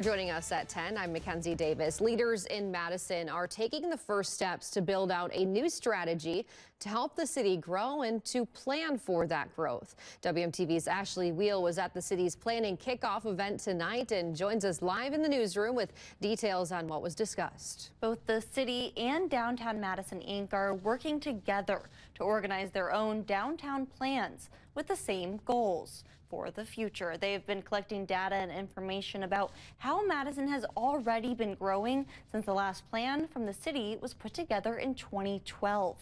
Joining us at 10, I'm Mackenzie Davis. Leaders in Madison are taking the first steps to build out a new strategy to help the city grow and to plan for that growth. WMTV's Ashley Wheel was at the city's planning kickoff event tonight and joins us live in the newsroom with details on what was discussed. Both the city and Downtown Madison Inc. are working together to organize their own downtown plans with the same goals for the future. They've been collecting data and information about how Madison has already been growing since the last plan from the city was put together in 2012.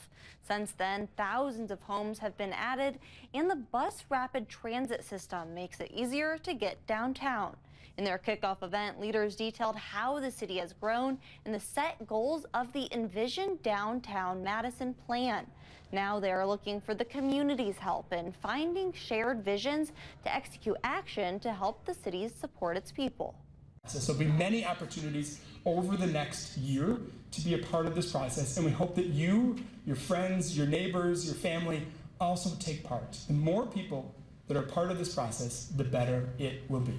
Since then, thousands of homes have been added, and the bus rapid transit system makes it easier to get downtown. In their kickoff event, leaders detailed how the city has grown and the set goals of the envisioned Downtown Madison plan. Now they are looking for the community's help in finding shared visions to execute action to help the city support its people. So there'll be many opportunities over the next year to be a part of this process, and we hope that you, your friends, your neighbors, your family also take part. The more people that are part of this process, the better it will be.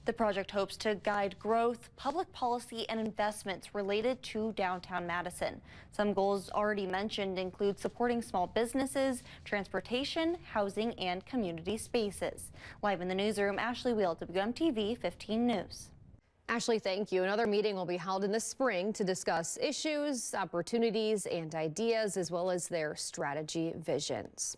The project hopes to guide growth, public policy, and investments related to downtown Madison. Some goals already mentioned include supporting small businesses, transportation, housing, and community spaces. Live in the newsroom, Ashley Wheel, WMTV 15 News. Ashley, thank you. Another meeting will be held in the spring to discuss issues, opportunities, and ideas, as well as their strategy visions.